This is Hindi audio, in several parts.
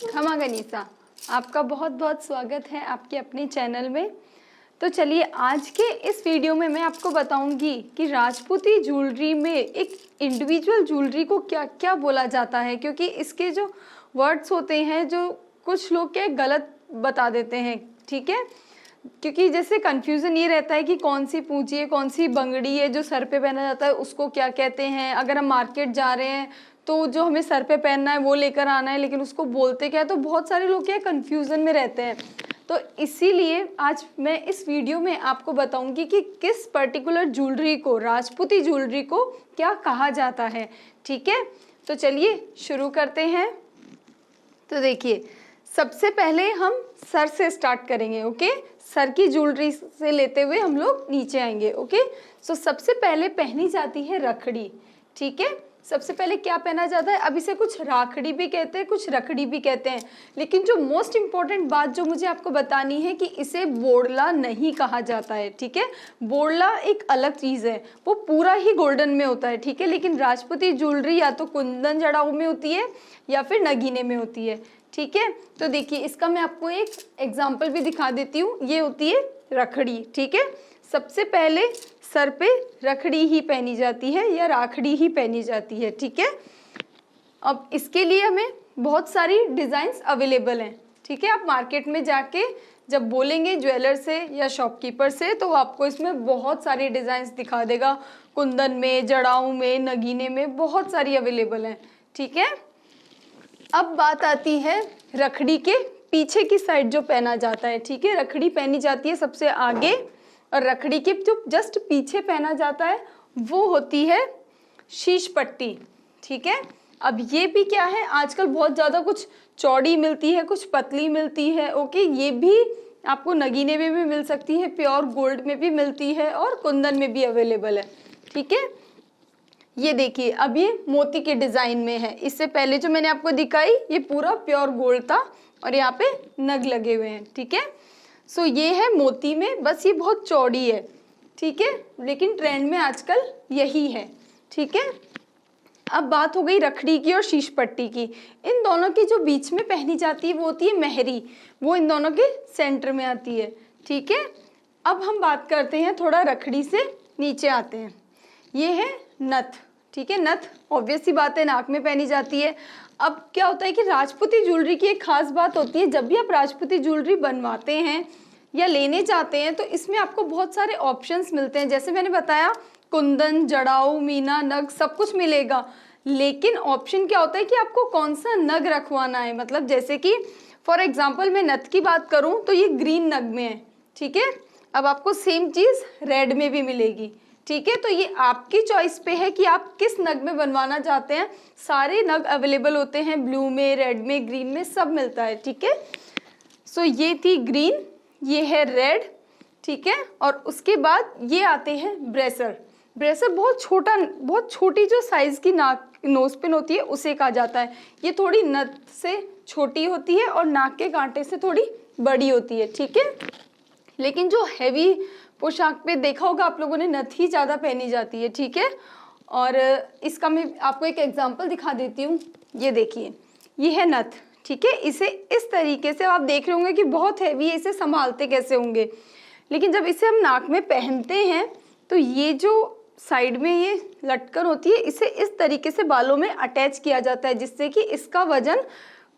खमा गनीसा, आपका बहुत बहुत स्वागत है आपके अपने चैनल में। तो चलिए आज के इस वीडियो में मैं आपको बताऊंगी कि राजपूती ज्वेलरी में एक इंडिविजुअल ज्वेलरी को क्या क्या बोला जाता है, क्योंकि इसके जो वर्ड्स होते हैं जो कुछ लोग क्या गलत बता देते हैं। ठीक है, क्योंकि जैसे कंफ्यूजन ये रहता है कि कौन सी पूंजी है, कौन सी बंगड़ी है जो सर पे पहना जाता है उसको क्या कहते हैं। अगर हम मार्केट जा रहे हैं तो जो हमें सर पे पहनना है वो लेकर आना है, लेकिन उसको बोलते क्या है। तो बहुत सारे लोग क्या कंफ्यूजन में रहते हैं। तो इसीलिए आज मैं इस वीडियो में आपको बताऊंगी कि किस पर्टिकुलर ज्वेलरी को, राजपूती ज्वेलरी को क्या कहा जाता है। ठीक है, तो चलिए शुरू करते हैं। तो देखिए, सबसे पहले हम सर से स्टार्ट करेंगे। ओके, सर की ज्वेलरी से लेते हुए हम लोग नीचे आएंगे। ओके, सो सबसे पहले पहनी जाती है रखड़ी। ठीक है, सबसे पहले क्या पहना जाता है, अब इसे कुछ राखड़ी भी कहते हैं, कुछ रखड़ी भी कहते हैं। लेकिन जो मोस्ट इम्पॉर्टेंट बात जो मुझे आपको बतानी है कि इसे बोड़ला नहीं कहा जाता है। ठीक है, बोड़ला एक अलग चीज़ है, वो पूरा ही गोल्डन में होता है। ठीक है, लेकिन राजपूती ज्वेलरी या तो कुंदन जड़ाऊ में होती है या फिर नगीने में होती है। ठीक है, तो देखिए इसका मैं आपको एक एग्जाम्पल भी दिखा देती हूँ। ये होती है रखड़ी। ठीक है, सबसे पहले सर पे रखड़ी ही पहनी जाती है या राखड़ी ही पहनी जाती है। ठीक है, अब इसके लिए हमें बहुत सारी डिज़ाइंस अवेलेबल हैं। ठीक है, आप मार्केट में जाके जब बोलेंगे ज्वेलर से या शॉपकीपर से तो आपको इसमें बहुत सारी डिज़ाइंस दिखा देगा। कुंदन में, जड़ाऊ में, नगीने में बहुत सारी अवेलेबल हैं। ठीक है, अब बात आती है रखड़ी के पीछे की साइड जो पहना जाता है। ठीक है, रखड़ी पहनी जाती है सबसे आगे और रखड़ी के जो जस्ट पीछे पहना जाता है वो होती है शीश पट्टी। ठीक है, अब ये भी क्या है, आजकल बहुत ज़्यादा कुछ चौड़ी मिलती है, कुछ पतली मिलती है। ओके, ये भी आपको नगीने में भी मिल सकती है, प्योर गोल्ड में भी मिलती है और कुंदन में भी अवेलेबल है। ठीक है, ये देखिए अब ये मोती के डिज़ाइन में है। इससे पहले जो मैंने आपको दिखाई ये पूरा प्योर गोल्ड था और यहाँ पे नग लगे हुए हैं। ठीक है, सो ये है मोती में, बस ये बहुत चौड़ी है। ठीक है, लेकिन ट्रेंड में आजकल यही है। ठीक है, अब बात हो गई रखड़ी की और शीश पट्टी की। इन दोनों की जो बीच में पहनी जाती है वो होती है मेहरी, वो इन दोनों के सेंटर में आती है। ठीक है, अब हम बात करते हैं थोड़ा रखड़ी से नीचे आते हैं। ये है नथ। ठीक है, नथ ऑब्वियस सी बात है नाक में पहनी जाती है। अब क्या होता है कि राजपूती ज्वेलरी की एक खास बात होती है, जब भी आप राजपूती ज्वेलरी बनवाते हैं या लेने जाते हैं तो इसमें आपको बहुत सारे ऑप्शंस मिलते हैं। जैसे मैंने बताया कुंदन, जड़ाऊ, मीना, नग सब कुछ मिलेगा, लेकिन ऑप्शन क्या होता है कि आपको कौन सा नग रखवाना है। मतलब जैसे कि फॉर एग्जाम्पल मैं नथ की बात करूँ तो ये ग्रीन नग में है। ठीक है, अब आपको सेम चीज़ रेड में भी मिलेगी। ठीक है, तो ये आपकी चॉइस पे है कि आप किस नग में बनवाना चाहते हैं। सारे नग अवेलेबल होते हैं, ब्लू में, रेड में, ग्रीन में सब मिलता है। ठीक है, सो ये थी ग्रीन, ये है रेड। ठीक है, और उसके बाद ये आते हैं ब्रेसर। ब्रेसर बहुत छोटा, बहुत छोटी जो साइज़ की नाक नोज पिन होती है उसे कहा जाता है। ये थोड़ी नथ से छोटी होती है और नाक के कांटे से थोड़ी बड़ी होती है। ठीक है, लेकिन जो हैवी पोशाक पे देखा होगा आप लोगों ने, नथ ही ज़्यादा पहनी जाती है। ठीक है, और इसका मैं आपको एक एग्जांपल दिखा देती हूँ। ये देखिए, ये है नथ। ठीक है, इसे इस तरीके से आप देख रहे होंगे कि बहुत हैवी है, इसे संभालते कैसे होंगे। लेकिन जब इसे हम नाक में पहनते हैं तो ये जो साइड में ये लटकन होती है इसे इस तरीके से बालों में अटैच किया जाता है, जिससे कि इसका वजन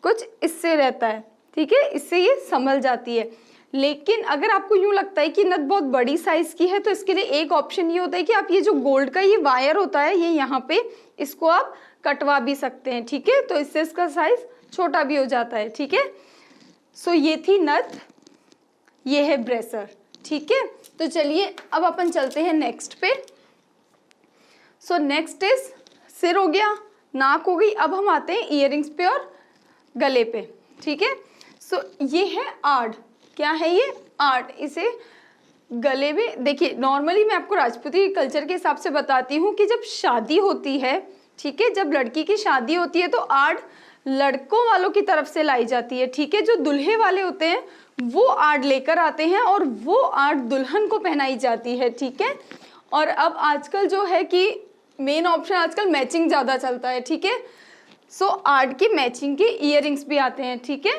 कुछ इससे रहता है। ठीक है, इससे ये संभल जाती है। लेकिन अगर आपको यूँ लगता है कि नथ बहुत बड़ी साइज़ की है तो इसके लिए एक ऑप्शन ये होता है कि आप ये जो गोल्ड का ये वायर होता है ये यहाँ पे, इसको आप कटवा भी सकते हैं। ठीक है, तो इससे इसका साइज़ छोटा भी हो जाता है। ठीक है, सो ये थी नथ, ये है ब्रेसर। ठीक है, तो चलिए अब अपन चलते हैं नेक्स्ट पे। सो नेक्स्ट इज सिर हो गया, नाक हो गई, अब हम आते हैं ईयरिंग्स पे और गले पे। ठीक है, सो ये है आर्ट। क्या है ये? आर्ट। इसे गले में देखिए, नॉर्मली मैं आपको राजपूती कल्चर के हिसाब से बताती हूँ कि जब शादी होती है, ठीक है, जब लड़की की शादी होती है तो आर्ट लड़कों वालों की तरफ से लाई जाती है। ठीक है, जो दुल्हे वाले होते हैं वो आर्ट लेकर आते हैं और वो आर्ट दुल्हन को पहनाई जाती है। ठीक है, और अब आजकल जो है कि मेन ऑप्शन आजकल मैचिंग ज़्यादा चलता है। ठीक है, सो आर्ट की मैचिंग के इयररिंग्स भी आते हैं, ठीक है।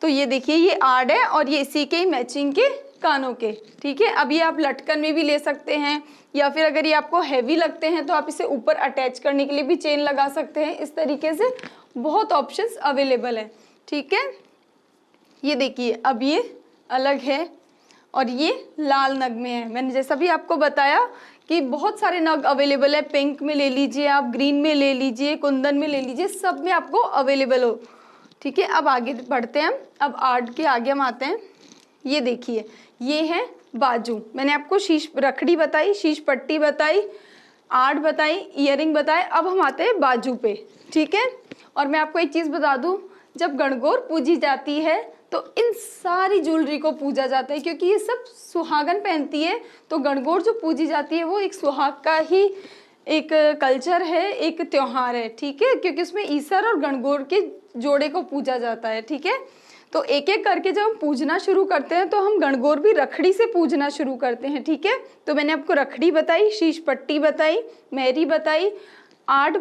तो ये देखिए ये आर्ट है और ये इसी के मैचिंग के कानों के, ठीक है। अब ये आप लटकन में भी ले सकते हैं, या फिर अगर ये आपको हैवी लगते हैं तो आप इसे ऊपर अटैच करने के लिए भी चेन लगा सकते हैं। इस तरीके से बहुत ऑप्शंस अवेलेबल है, ठीक है। ये देखिए अब ये अलग है और ये लाल नग में है। मैंने जैसा भी आपको बताया कि बहुत सारे नग अवेलेबल है, पिंक में ले लीजिए आप, ग्रीन में ले लीजिए, कुंदन में ले लीजिए, सब में आपको अवेलेबल हो, ठीक है। अब आगे बढ़ते हैं हम, अब आर्ट के आगे हम आते हैं। ये देखिए ये है बाजू, मैंने आपको शीश रखड़ी बताई, शीश पट्टी बताई, आर्ट बताई, इयररिंग बताए, अब हम आते हैं बाजू पे, ठीक है। और मैं आपको एक चीज़ बता दूं, जब गणगौर पूजी जाती है तो इन सारी ज्वेलरी को पूजा जाता है, क्योंकि ये सब सुहागन पहनती है। तो गणगौर जो पूजी जाती है वो एक सुहाग का ही एक कल्चर है, एक त्योहार है, ठीक है, क्योंकि उसमें ईसर और गणगौर के जोड़े को पूजा जाता है, ठीक है। तो एक एक करके जब हम पूजना शुरू करते हैं तो हम गणगौर भी रखड़ी से पूजना शुरू करते हैं, ठीक है। तो मैंने आपको रखड़ी बताई, शीश पट्टी बताई, मेहरी बताई, आर्ट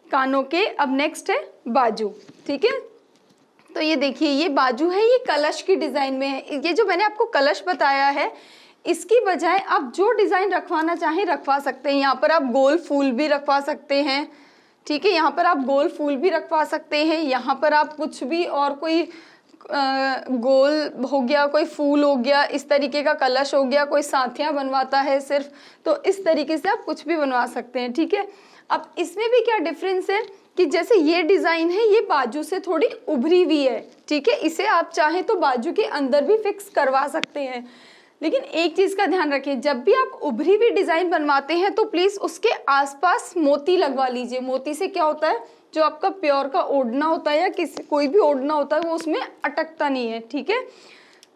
कानों के, अब नेक्स्ट है बाजू, ठीक है। तो ये देखिए ये बाजू है, ये कलश की डिज़ाइन में है। ये जो मैंने आपको कलश बताया है, इसकी बजाय आप जो डिज़ाइन रखवाना चाहें रखवा सकते हैं। यहाँ पर आप गोल फूल भी रखवा सकते हैं, ठीक है, यहाँ पर आप गोल फूल भी रखवा सकते हैं, यहाँ पर आप कुछ भी और कोई गोल हो गया, कोई फूल हो गया, इस तरीके का कलश हो गया, कोई साथियाँ बनवाता है सिर्फ, तो इस तरीके से आप कुछ भी बनवा सकते हैं, ठीक है। अब इसमें भी क्या डिफरेंस है कि जैसे ये डिज़ाइन है ये बाजू से थोड़ी उभरी हुई है, ठीक है, इसे आप चाहें तो बाजू के अंदर भी फिक्स करवा सकते हैं। लेकिन एक चीज़ का ध्यान रखें, जब भी आप उभरी हुई डिज़ाइन बनवाते हैं तो प्लीज़ उसके आसपास मोती लगवा लीजिए। मोती से क्या होता है, जो आपका प्योर का ओढ़ना होता है या कोई भी ओढ़ना होता है वो उसमें अटकता नहीं है, ठीक है।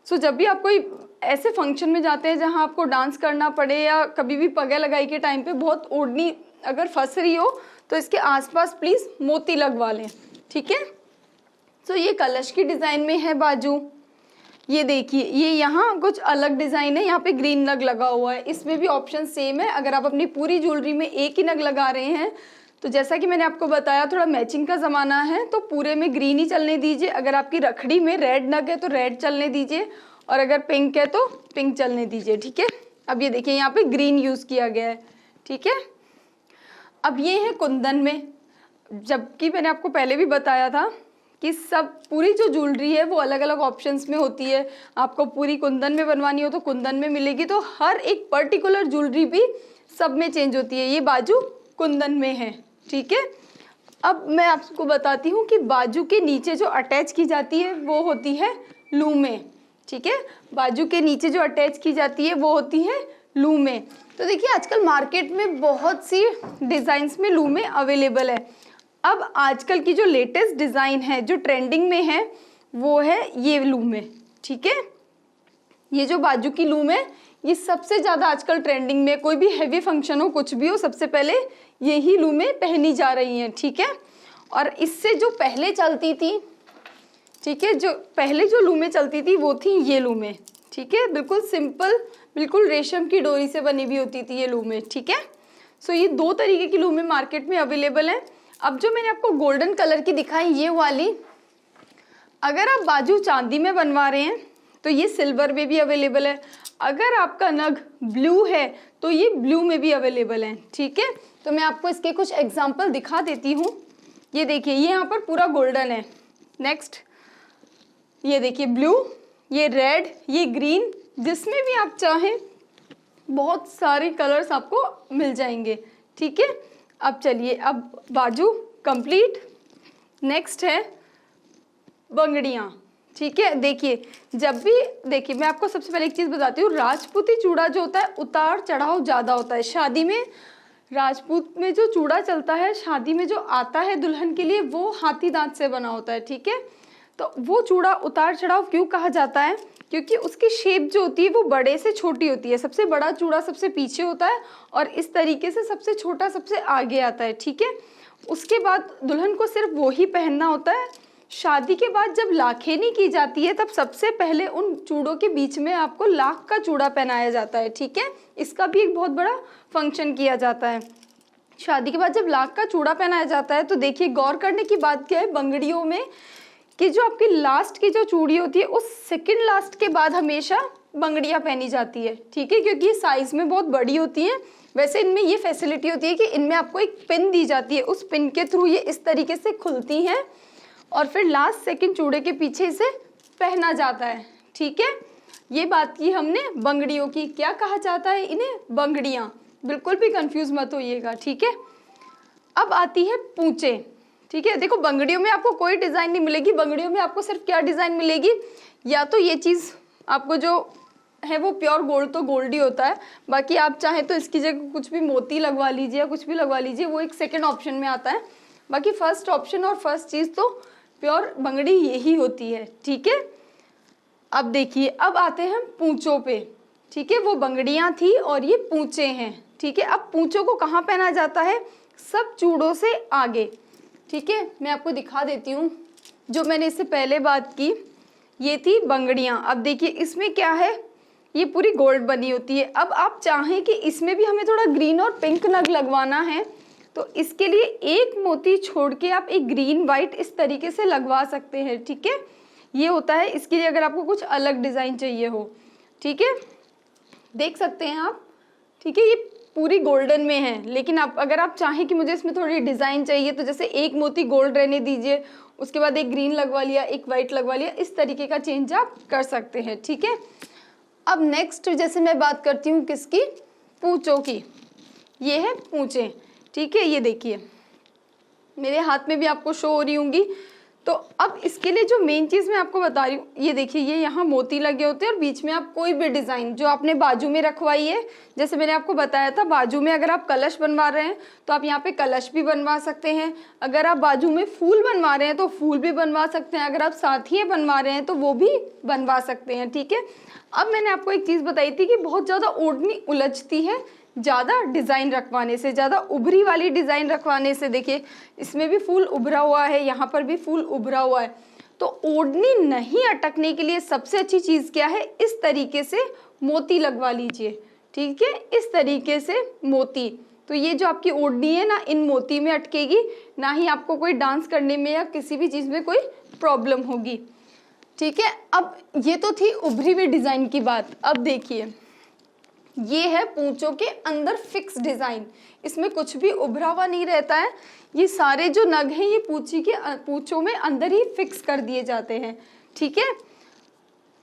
सो जब भी आप कोई ऐसे फंक्शन में जाते हैं जहाँ आपको डांस करना पड़े, या कभी भी पगे लगाई के टाइम पे बहुत ओढ़नी अगर फंस रही हो, तो इसके आसपास प्लीज़ मोती लगवा लें, ठीक है। सो ये कलश की डिज़ाइन में है बाजू। ये देखिए ये यहाँ कुछ अलग डिज़ाइन है, यहाँ पे ग्रीन नग लगा हुआ है, इसमें भी ऑप्शन सेम है। अगर आप अपनी पूरी ज्वेलरी में एक ही नग लगा रहे हैं तो जैसा कि मैंने आपको बताया थोड़ा मैचिंग का ज़माना है, तो पूरे में ग्रीन ही चलने दीजिए। अगर आपकी रखड़ी में रेड नग है तो रेड चलने दीजिए, और अगर पिंक है तो पिंक चलने दीजिए, ठीक है। अब ये देखिए यहाँ पे ग्रीन यूज़ किया गया है, ठीक है। अब ये है कुंदन में, जबकि मैंने आपको पहले भी बताया था कि सब पूरी जो ज्वेलरी है वो अलग अलग ऑप्शंस में होती है। आपको पूरी कुंदन में बनवानी हो तो कुंदन में मिलेगी, तो हर एक पर्टिकुलर ज्वेलरी भी सब में चेंज होती है। ये बाजू कुंदन में है, ठीक है। अब मैं आपको बताती हूँ कि बाजू के नीचे जो अटैच की जाती है वो होती है लूमें, ठीक है। बाजू के नीचे जो अटैच की जाती है वो होती है लूमें। तो देखिए आजकल मार्केट में बहुत सी डिज़ाइंस में लूमें अवेलेबल है। अब आजकल की जो लेटेस्ट डिज़ाइन है जो ट्रेंडिंग में है वो है ये लूमें, ठीक है। ये जो बाजू की लूम है ये सबसे ज़्यादा आजकल ट्रेंडिंग में, कोई भी हैवी फंक्शन हो कुछ भी हो सबसे पहले यही लूमें पहनी जा रही हैं, ठीक है। और इससे जो पहले चलती थी, ठीक है, जो पहले जो लूमें चलती थी वो थी ये लूमें, ठीक है, बिल्कुल सिंपल, बिल्कुल रेशम की डोरी से बनी हुई होती थी ये लूमें, ठीक है। सो ये दो तरीके की लूमें मार्केट में अवेलेबल हैं। अब जो मैंने आपको गोल्डन कलर की दिखाई ये वाली, अगर आप बाजू चांदी में बनवा रहे हैं तो ये सिल्वर में भी अवेलेबल है। अगर आपका नग ब्लू है तो ये ब्लू में भी अवेलेबल है, ठीक है। तो मैं आपको इसके कुछ एग्जांपल दिखा देती हूँ। ये देखिए ये यहाँ पर पूरा गोल्डन है। नेक्स्ट ये देखिए ब्लू, ये रेड, ये ग्रीन, जिसमें भी आप चाहें बहुत सारे कलर्स आपको मिल जाएंगे, ठीक है। अब चलिए, अब बाजू कंप्लीट। नेक्स्ट है बंगड़ियाँ, ठीक है। देखिए जब भी, देखिए मैं आपको सबसे पहले एक चीज़ बताती हूँ, राजपूती चूड़ा जो होता है उतार चढ़ाव ज़्यादा होता है। शादी में राजपूत में जो चूड़ा चलता है, शादी में जो आता है दुल्हन के लिए, वो हाथी दांत से बना होता है, ठीक है। तो वो चूड़ा उतार चढ़ाव क्यों कहा जाता है, क्योंकि उसकी शेप जो होती है वो बड़े से छोटी होती है। सबसे बड़ा चूड़ा सबसे पीछे होता है और इस तरीके से सबसे छोटा सबसे आगे आता है, ठीक है। उसके बाद दुल्हन को सिर्फ वो ही पहनना होता है। शादी के बाद जब लाखेनी की जाती है तब सबसे पहले उन चूड़ों के बीच में आपको लाख का चूड़ा पहनाया जाता है, ठीक है। इसका भी एक बहुत बड़ा फंक्शन किया जाता है। शादी के बाद जब लाख का चूड़ा पहनाया जाता है तो देखिए गौर करने की बात क्या है बंगड़ियों में कि जो आपकी लास्ट की जो चूड़ी होती है उस सेकंड लास्ट के बाद हमेशा बंगड़ियां पहनी जाती है, ठीक है, क्योंकि ये साइज में बहुत बड़ी होती है। वैसे इनमें ये फैसिलिटी होती है कि इनमें आपको एक पिन दी जाती है, उस पिन के थ्रू ये इस तरीके से खुलती हैं और फिर लास्ट सेकंड चूड़े के पीछे इसे पहना जाता है, ठीक है। ये बात की हमने बंगड़ियों की, क्या कहा जाता है इन्हें? बंगड़ियां। बिल्कुल भी कंफ्यूज मत होइएगा, ठीक है। अब आती है पूंचे, ठीक है। देखो बंगड़ियों में आपको कोई डिजाइन नहीं मिलेगी, बंगड़ियों में आपको सिर्फ क्या डिजाइन मिलेगी, या तो ये चीज आपको जो है वो प्योर गोल्ड तो गोल्ड ही होता है, बाकी आप चाहें तो इसकी जगह कुछ भी मोती लगवा लीजिए या कुछ भी लगवा लीजिए, वो एक सेकंड ऑप्शन में आता है। बाकी फर्स्ट ऑप्शन और फर्स्ट चीज तो प्योर बंगड़ी यही होती है, ठीक है। अब देखिए अब आते हैं हम पूंचों पे, ठीक है। वो बंगड़ियां थी और ये पूंचे हैं, ठीक है। अब पूंचों को कहाँ पहना जाता है? सब चूड़ों से आगे, ठीक है। मैं आपको दिखा देती हूँ, जो मैंने इससे पहले बात की ये थी बंगड़ियां। अब देखिए इसमें क्या है, ये पूरी गोल्ड बनी होती है। अब आप चाहें कि इसमें भी हमें थोड़ा ग्रीन और पिंक नग लगवाना है तो इसके लिए एक मोती छोड़ के आप एक ग्रीन वाइट इस तरीके से लगवा सकते हैं, ठीक है। ये होता है इसके लिए अगर आपको कुछ अलग डिज़ाइन चाहिए हो, ठीक है। देख सकते हैं आप, ठीक है, ये पूरी गोल्डन में है, लेकिन आप अगर आप चाहें कि मुझे इसमें थोड़ी डिज़ाइन चाहिए तो जैसे एक मोती गोल्ड रहने दीजिए, उसके बाद एक ग्रीन लगवा लिया, एक वाइट लगवा लिया, इस तरीके का चेंज आप कर सकते हैं, ठीक है। अब नेक्स्ट जैसे मैं बात करती हूँ किसकी? पूंचों की। ये है पूंचे, ठीक है। ये देखिए मेरे हाथ में भी आपको शो हो रही होंगी। तो अब इसके लिए जो मेन चीज़ मैं आपको बता रही हूँ, ये देखिए ये यहाँ मोती लगे होते हैं और बीच में आप कोई भी डिज़ाइन जो आपने बाजू में रखवाई है, जैसे मैंने आपको बताया था बाजू में अगर आप कलश बनवा रहे हैं तो आप यहाँ पे कलश भी बनवा सकते हैं। अगर आप बाजू में फूल बनवा रहे हैं तो फूल भी बनवा सकते हैं। अगर आप साथियाँ बनवा रहे हैं तो वो भी बनवा सकते हैं, ठीक है। अब मैंने आपको एक चीज़ बताई थी कि बहुत ज़्यादा ओढ़नी उलझती है ज़्यादा डिज़ाइन रखवाने से, ज़्यादा उभरी वाली डिज़ाइन रखवाने से। देखिए इसमें भी फूल उभरा हुआ है, यहाँ पर भी फूल उभरा हुआ है। तो ओढ़नी नहीं अटकने के लिए सबसे अच्छी चीज़ क्या है? इस तरीके से मोती लगवा लीजिए, ठीक है, इस तरीके से मोती। तो ये जो आपकी ओढ़नी है ना इन मोती में अटकेगी, ना ही आपको कोई डांस करने में या किसी भी चीज़ में कोई प्रॉब्लम होगी, ठीक है। अब ये तो थी उभरी हुई डिज़ाइन की बात। अब देखिए ये है पूंचों के अंदर फिक्स डिज़ाइन, इसमें कुछ भी उभरा हुआ नहीं रहता है। ये सारे जो नग हैं ये पूंचों में अंदर ही फिक्स कर दिए जाते हैं, ठीक है।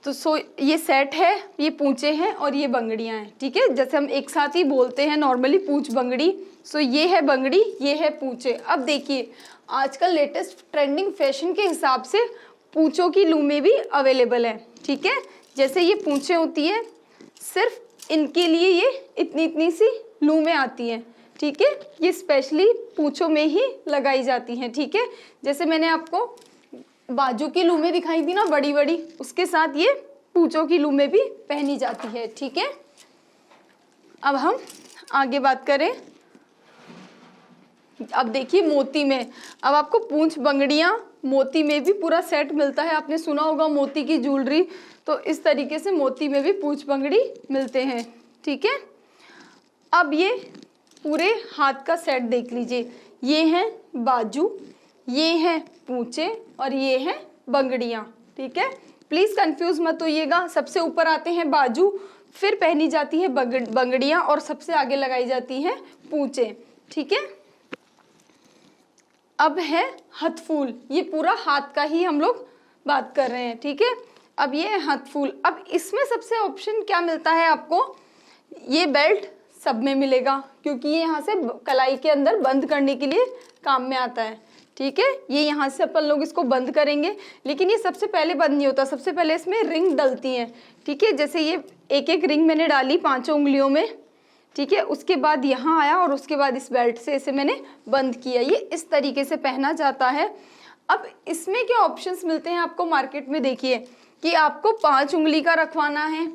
तो ये सेट है, ये पूंचे हैं और ये बंगड़ियां हैं, ठीक है। जैसे हम एक साथ ही बोलते हैं नॉर्मली पूंछ बंगड़ी। ये है बंगड़ी, ये है पूंचे। अब देखिए आजकल लेटेस्ट ट्रेंडिंग फैशन के हिसाब से पूंचों की लूमें भी अवेलेबल है, ठीक है। जैसे ये पूंछें होती है सिर्फ इनके लिए ये इतनी इतनी सी लूमें आती हैं, ठीक है। ये स्पेशली पूंछों में ही लगाई जाती हैं, ठीक है। जैसे मैंने आपको बाजू की लूमें दिखाई थी ना बड़ी बड़ी, उसके साथ ये पूंछों की लूमें भी पहनी जाती है, ठीक है। अब हम आगे बात करें। अब देखिए मोती में, अब आपको पूंछ बंगड़ियां मोती में भी पूरा सेट मिलता है। आपने सुना होगा मोती की ज्वेलरी, तो इस तरीके से मोती में भी पूंछ बंगड़ी मिलते हैं, ठीक है। अब ये पूरे हाथ का सेट देख लीजिए, ये हैं बाजू, ये हैं पूंचे और ये हैं बंगड़ियां, ठीक है। प्लीज़ कंफ्यूज मत होइएगा। सबसे ऊपर आते हैं बाजू, फिर पहनी जाती है बंगड़ियां और सबसे आगे लगाई जाती हैं पूंचे, ठीक है। अब है हथफूल, ये पूरा हाथ का ही हम लोग बात कर रहे हैं, ठीक है। अब ये है हथफूल। अब इसमें सबसे ऑप्शन क्या मिलता है आपको? ये बेल्ट सब में मिलेगा क्योंकि ये यहाँ से कलाई के अंदर बंद करने के लिए काम में आता है, ठीक है। ये यहाँ से अपन लोग इसको बंद करेंगे, लेकिन ये सबसे पहले बंद नहीं होता, सबसे पहले इसमें रिंग डलती हैं, ठीक है। जैसे ये एक एक रिंग मैंने डाली 5 उंगलियों में, ठीक है। उसके बाद यहाँ आया और उसके बाद इस बेल्ट से इसे मैंने बंद किया। ये इस तरीके से पहना जाता है। अब इसमें क्या ऑप्शंस मिलते हैं आपको मार्केट में? देखिए कि आपको 5 उंगली का रखवाना है,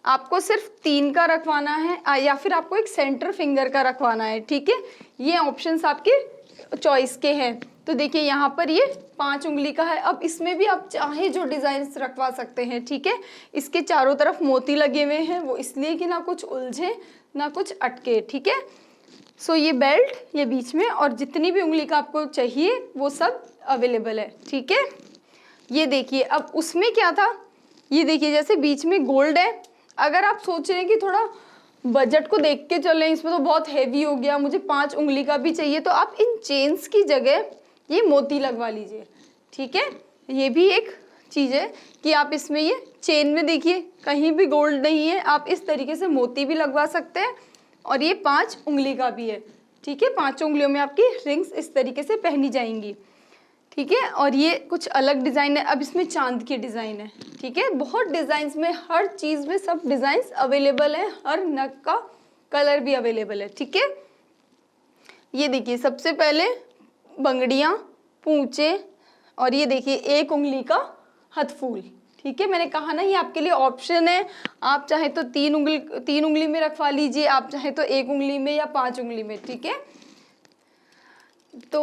आपको सिर्फ 3 का रखवाना है, या फिर आपको एक सेंटर फिंगर का रखवाना है, ठीक है। ये ऑप्शंस आपके चॉइस के हैं। तो देखिए यहाँ पर ये 5 उंगली का है। अब इसमें भी आप चाहे जो डिज़ाइन रखवा सकते हैं, ठीक है। इसके चारों तरफ मोती लगे हुए हैं, वो इसलिए कि ना कुछ उलझे ना कुछ अटके, ठीक है। सो ये बेल्ट ये बीच में, और जितनी भी उंगली का आपको चाहिए वो सब अवेलेबल है, ठीक है। ये देखिए, अब उसमें क्या था, ये देखिए जैसे बीच में गोल्ड है। अगर आप सोच रहे हैं कि थोड़ा बजट को देख के चलें, इसमें तो बहुत हैवी हो गया, मुझे 5 उंगली का भी चाहिए, तो आप इन चेन्स की जगह ये मोती लगवा लीजिए, ठीक है। ये भी एक चीज़ है कि आप इसमें ये चेन में देखिए कहीं भी गोल्ड नहीं है, आप इस तरीके से मोती भी लगवा सकते हैं। और ये 5 उंगली का भी है, ठीक है। 5 उंगलियों में आपकी रिंग्स इस तरीके से पहनी जाएंगी, ठीक है। और ये कुछ अलग डिज़ाइन है, अब इसमें चांद की डिज़ाइन है, ठीक है। बहुत डिज़ाइंस में, हर चीज़ में सब डिज़ाइंस अवेलेबल है, हर नग का कलर भी अवेलेबल है, ठीक है। ये देखिए सबसे पहले बंगड़ियाँ, पूंचे, और ये देखिए 1 उंगली का हथफूल, ठीक है। मैंने कहा ना ये आपके लिए ऑप्शन है, आप चाहे तो 3 उंगली में रखवा लीजिए, आप चाहे तो 1 उंगली में या 5 उंगली में, ठीक है। तो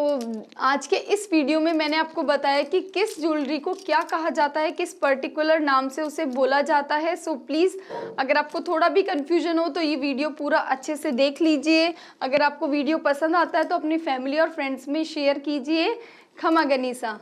आज के इस वीडियो में मैंने आपको बताया कि किस ज्वेलरी को क्या कहा जाता है, किस पर्टिकुलर नाम से उसे बोला जाता है। सो प्लीज़ अगर आपको थोड़ा भी कन्फ्यूजन हो तो ये वीडियो पूरा अच्छे से देख लीजिए। अगर आपको वीडियो पसंद आता है तो अपनी फैमिली और फ्रेंड्स में शेयर कीजिए। खमा गनीसा।